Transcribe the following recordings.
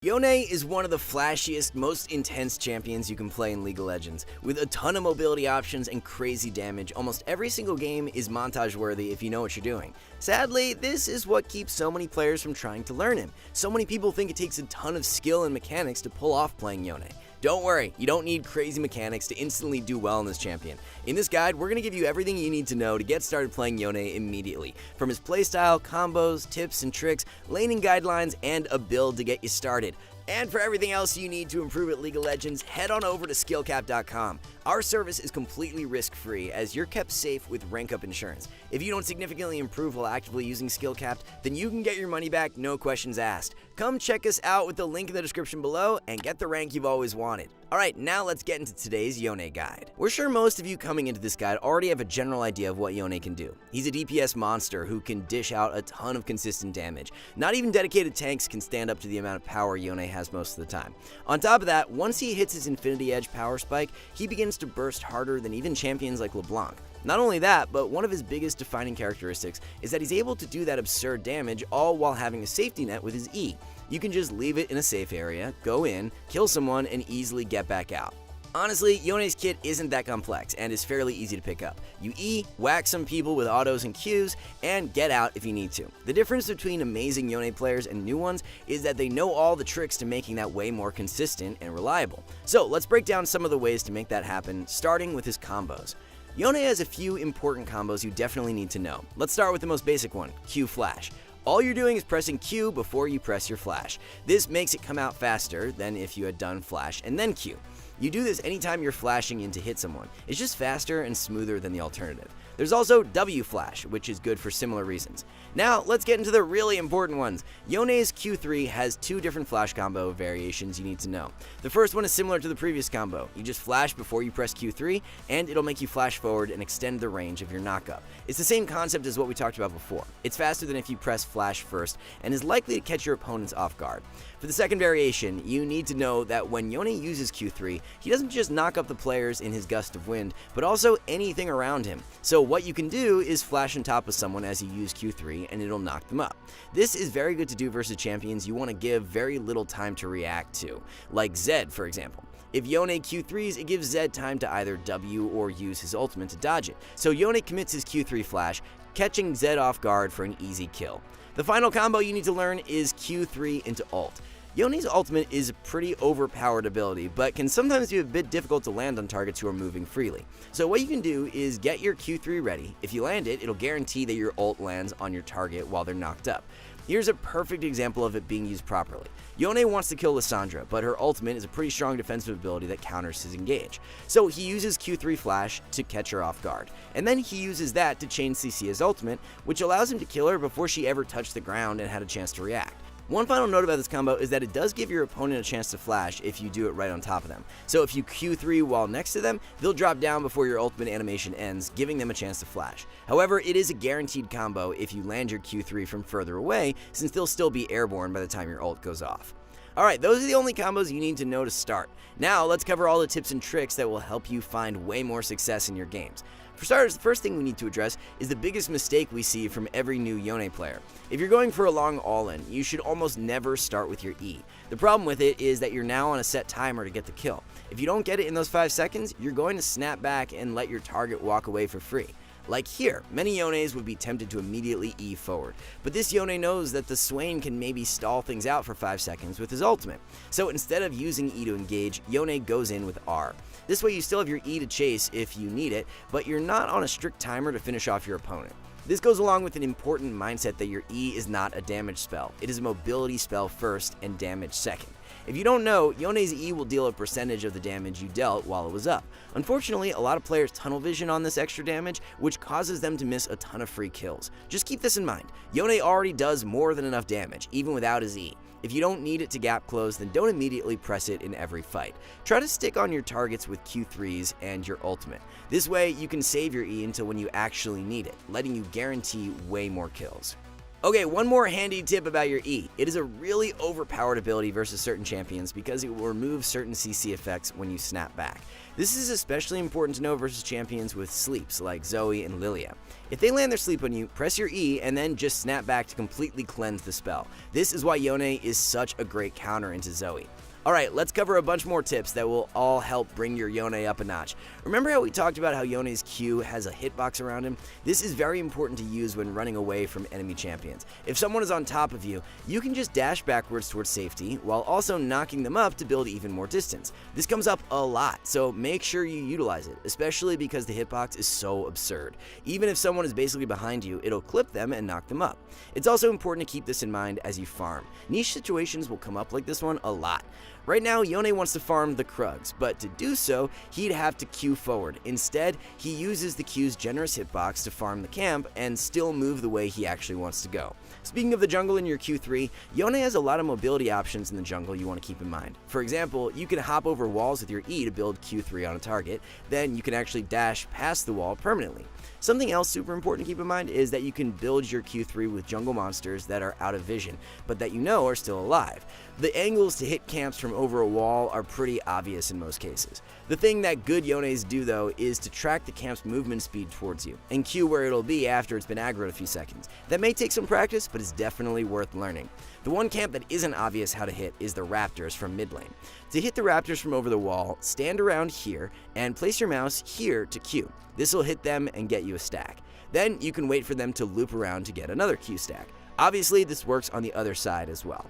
YONE is one of the flashiest, most intense champions you can play in League of Legends. With a ton of mobility options and crazy damage, almost every single game is montage worthy if you know what you're doing. Sadly, this is what keeps so many players from trying to learn him. So many people think it takes a ton of skill and mechanics to pull off playing YONE. Don't worry, you don't need crazy mechanics to instantly do well in this champion. In this guide, we're going to give you everything you need to know to get started playing YONE immediately. From his playstyle, combos, tips and tricks, laning guidelines, and a build to get you started. And for everything else you need to improve at League of Legends, head on over to skillcap.com. Our service is completely risk-free as you're kept safe with rank up insurance. If you don't significantly improve while actively using SkillCapped, then you can get your money back, no questions asked. Come check us out with the link in the description below and get the rank you've always wanted. Alright, now let's get into today's YONE guide. We're sure most of you coming into this guide already have a general idea of what YONE can do. He's a DPS monster who can dish out a ton of consistent damage. Not even dedicated tanks can stand up to the amount of power YONE has most of the time. On top of that, once he hits his Infinity Edge power spike, he begins to burst harder than even champions like LeBlanc. Not only that, but one of his biggest defining characteristics is that he's able to do that absurd damage all while having a safety net with his E. You can just leave it in a safe area, go in, kill someone, and easily get back out. Honestly, YONE's kit isn't that complex and is fairly easy to pick up. You E, whack some people with autos and Qs, and get out if you need to. The difference between amazing YONE players and new ones is that they know all the tricks to making that way more consistent and reliable. So let's break down some of the ways to make that happen, starting with his combos. YONE has a few important combos you definitely need to know. Let's start with the most basic one, Q Flash. All you're doing is pressing Q before you press your flash. This makes it come out faster than if you had done flash and then Q. You do this anytime you're flashing in to hit someone. It's just faster and smoother than the alternative. There's also W Flash, which is good for similar reasons. Now, let's get into the really important ones. YONE's Q3 has two different flash combo variations you need to know. The first one is similar to the previous combo. You just flash before you press Q3, and it'll make you flash forward and extend the range of your knockup. It's the same concept as what we talked about before. It's faster than if you press flash first, and is likely to catch your opponents off guard. For the second variation, you need to know that when YONE uses Q3, he doesn't just knock up the players in his gust of wind, but also anything around him. So what you can do is flash on top of someone as you use Q3 and it'll knock them up. This is very good to do versus champions you want to give very little time to react to, like Zed for example. If YONE Q3s, it gives Zed time to either W or use his ultimate to dodge it. So YONE commits his Q3 flash, catching Zed off guard for an easy kill. The final combo you need to learn is Q3 into ult. YONE's ultimate is a pretty overpowered ability, but can sometimes be a bit difficult to land on targets who are moving freely. So what you can do is get your Q3 ready. If you land it, it'll guarantee that your ult lands on your target while they're knocked up. Here's a perfect example of it being used properly. YONE wants to kill Lissandra, but her ultimate is a pretty strong defensive ability that counters his engage. So he uses Q3 flash to catch her off guard, and then he uses that to chain CC his ultimate, which allows him to kill her before she ever touched the ground and had a chance to react. One final note about this combo is that it does give your opponent a chance to flash if you do it right on top of them. So if you Q3 while next to them, they'll drop down before your ultimate animation ends, giving them a chance to flash. However, it is a guaranteed combo if you land your Q3 from further away, since they'll still be airborne by the time your ult goes off. Alright, those are the only combos you need to know to start. Now let's cover all the tips and tricks that will help you find way more success in your games. For starters, the first thing we need to address is the biggest mistake we see from every new YONE player. If you're going for a long all-in, you should almost never start with your E. The problem with it is that you're now on a set timer to get the kill. If you don't get it in those 5 seconds, you're going to snap back and let your target walk away for free. Like here, many Yones would be tempted to immediately E forward, but this Yone knows that the Swain can maybe stall things out for 5 seconds with his ultimate. So instead of using E to engage, Yone goes in with R. This way you still have your E to chase if you need it, but you're not on a strict timer to finish off your opponent. This goes along with an important mindset that your E is not a damage spell. It is a mobility spell first and damage second. If you don't know, Yone's E will deal a percentage of the damage you dealt while it was up. Unfortunately, a lot of players tunnel vision on this extra damage, which causes them to miss a ton of free kills. Just keep this in mind. Yone already does more than enough damage, even without his E. If you don't need it to gap close, then don't immediately press it in every fight. Try to stick on your targets with Q3s and your ultimate. This way, you can save your E until when you actually need it, letting you guarantee way more kills. Okay, one more handy tip about your E. It is a really overpowered ability versus certain champions because it will remove certain CC effects when you snap back. This is especially important to know versus champions with sleeps like Zoe and Lilia. If they land their sleep on you, press your E and then just snap back to completely cleanse the spell. This is why Yone is such a great counter into Zoe. Alright, let's cover a bunch more tips that will all help bring your Yone up a notch. Remember how we talked about how Yone's Q has a hitbox around him? This is very important to use when running away from enemy champions. If someone is on top of you, you can just dash backwards towards safety while also knocking them up to build even more distance. This comes up a lot, so make sure you utilize it, especially because the hitbox is so absurd. Even if someone is basically behind you, it'll clip them and knock them up. It's also important to keep this in mind as you farm. Niche situations will come up like this one a lot. Right now, Yone wants to farm the Krugs, but to do so, he'd have to Q forward. Instead, he uses the Q's generous hitbox to farm the camp and still move the way he actually wants to go. Speaking of the jungle in your Q3, Yone has a lot of mobility options in the jungle you want to keep in mind. For example, you can hop over walls with your E to build Q3 on a target, then you can actually dash past the wall permanently. Something else super important to keep in mind is that you can build your Q3 with jungle monsters that are out of vision, but that you know are still alive. The angles to hit camps from over a wall are pretty obvious in most cases. The thing that good Yones do though is to track the camp's movement speed towards you, and Q where it'll be after it's been aggroed a few seconds. That may take some practice, but it's definitely worth learning. The one camp that isn't obvious how to hit is the raptors from mid lane. To hit the raptors from over the wall, stand around here and place your mouse here to Q. This will hit them and get you a stack. Then you can wait for them to loop around to get another Q stack. Obviously, this works on the other side as well.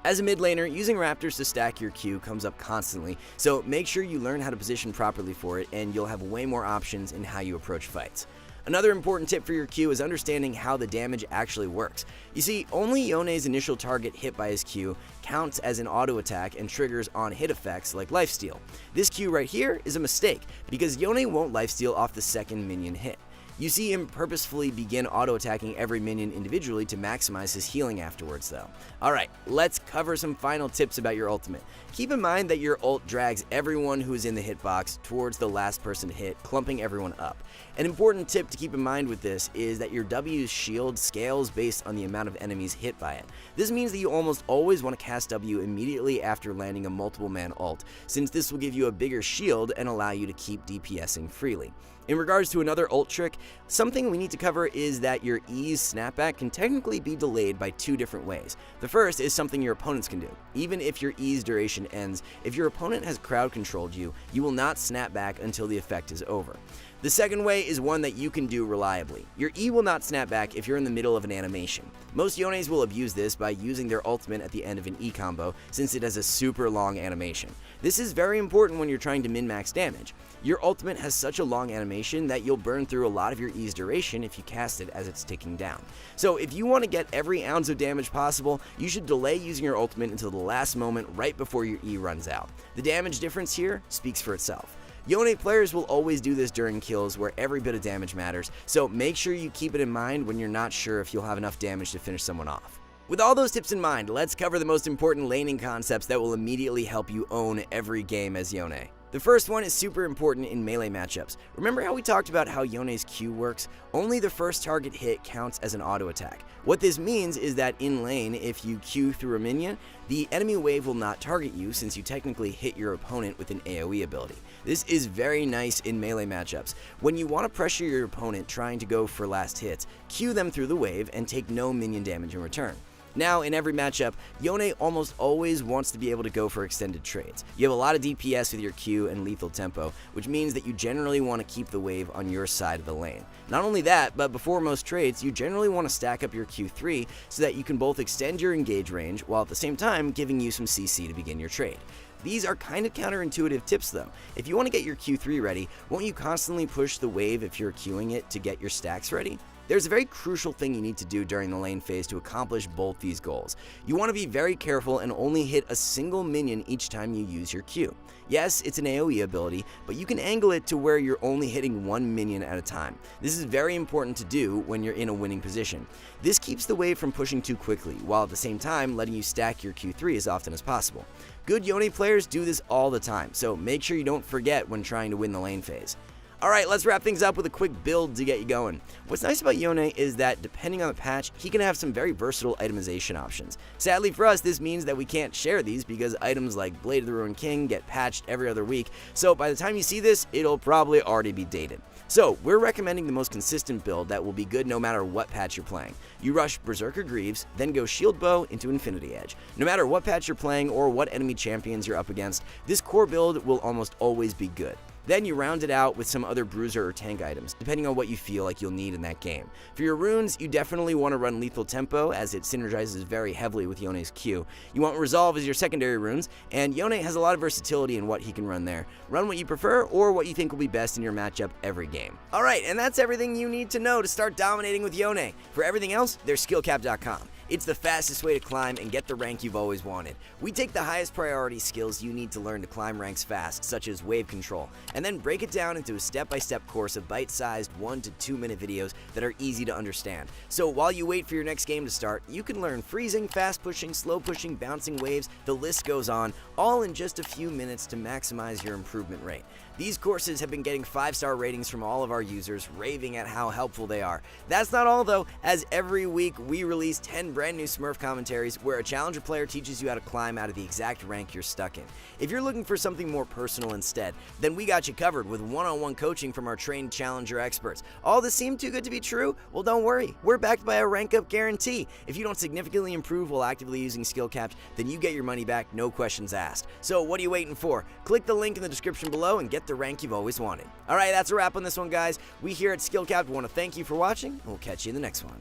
As a mid laner, using raptors to stack your Q comes up constantly, so make sure you learn how to position properly for it and you'll have way more options in how you approach fights. Another important tip for your Q is understanding how the damage actually works. You see, only Yone's initial target hit by his Q counts as an auto attack and triggers on hit effects like lifesteal. This Q right here is a mistake because Yone won't lifesteal off the second minion hit. You see him purposefully begin auto-attacking every minion individually to maximize his healing afterwards though. Alright, let's cover some final tips about your ultimate. Keep in mind that your ult drags everyone who is in the hitbox towards the last person to hit, clumping everyone up. An important tip to keep in mind with this is that your W's shield scales based on the amount of enemies hit by it. This means that you almost always want to cast W immediately after landing a multiple man ult, since this will give you a bigger shield and allow you to keep DPSing freely. In regards to another ult trick, something we need to cover is that your E's snapback can technically be delayed by two different ways. The first is something your opponents can do. Even if your E's duration ends, if your opponent has crowd controlled you, you will not snap back until the effect is over. The second way is one that you can do reliably. Your E will not snap back if you're in the middle of an animation. Most Yones will abuse this by using their ultimate at the end of an E combo since it has a super long animation. This is very important when you're trying to min-max damage. Your ultimate has such a long animation that you'll burn through a lot of your E's duration if you cast it as it's ticking down. So if you want to get every ounce of damage possible, you should delay using your ultimate until the last moment right before your E runs out. The damage difference here speaks for itself. Yone players will always do this during kills where every bit of damage matters, so make sure you keep it in mind when you're not sure if you'll have enough damage to finish someone off. With all those tips in mind, let's cover the most important laning concepts that will immediately help you own every game as Yone. The first one is super important in melee matchups. Remember how we talked about how Yone's Q works? Only the first target hit counts as an auto attack. What this means is that in lane, if you Q through a minion, the enemy wave will not target you since you technically hit your opponent with an AoE ability. This is very nice in melee matchups. When you want to pressure your opponent trying to go for last hits, Q them through the wave and take no minion damage in return. Now, in every matchup, Yone almost always wants to be able to go for extended trades. You have a lot of DPS with your Q and lethal tempo, which means that you generally want to keep the wave on your side of the lane. Not only that, but before most trades, you generally want to stack up your Q3 so that you can both extend your engage range while at the same time giving you some CC to begin your trade. These are kind of counterintuitive tips though. If you want to get your Q3 ready, won't you constantly push the wave if you're Qing it to get your stacks ready? There's a very crucial thing you need to do during the lane phase to accomplish both these goals. You want to be very careful and only hit a single minion each time you use your Q. Yes, it's an AoE ability, but you can angle it to where you're only hitting one minion at a time. This is very important to do when you're in a winning position. This keeps the wave from pushing too quickly, while at the same time letting you stack your Q3 as often as possible. Good Yone players do this all the time, so make sure you don't forget when trying to win the lane phase. Alright, let's wrap things up with a quick build to get you going. What's nice about Yone is that depending on the patch, he can have some very versatile itemization options. Sadly for us, this means that we can't share these because items like Blade of the Ruined King get patched every other week, so by the time you see this, it'll probably already be dated. So, we're recommending the most consistent build that will be good no matter what patch you're playing. You rush Berserker Greaves, then go Shield Bow into Infinity Edge. No matter what patch you're playing or what enemy champions you're up against, this core build will almost always be good. Then you round it out with some other bruiser or tank items, depending on what you feel like you'll need in that game. For your runes, you definitely want to run Lethal Tempo, as it synergizes very heavily with Yone's Q. You want Resolve as your secondary runes, and Yone has a lot of versatility in what he can run there. Run what you prefer, or what you think will be best in your matchup every game. Alright, and that's everything you need to know to start dominating with Yone. For everything else, there's skillcap.com. It's the fastest way to climb and get the rank you've always wanted. We take the highest priority skills you need to learn to climb ranks fast, such as wave control, and then break it down into a step-by-step course of bite-sized 1 to 2 minute videos that are easy to understand. So while you wait for your next game to start, you can learn freezing, fast pushing, slow pushing, bouncing waves, the list goes on, all in just a few minutes to maximize your improvement rate. These courses have been getting 5-star ratings from all of our users, raving at how helpful they are. That's not all though, as every week we release 10 brand new Smurf commentaries where a challenger player teaches you how to climb out of the exact rank you're stuck in. If you're looking for something more personal instead, then we got you covered with one-on-one coaching from our trained challenger experts. All this seemed too good to be true? Well, don't worry, we're backed by a rank up guarantee. If you don't significantly improve while actively using skill caps, then you get your money back, no questions asked. So what are you waiting for? Click the link in the description below and get the rank you've always wanted. Alright, that's a wrap on this one, guys. We here at SkillCap want to thank you for watching, and we'll catch you in the next one.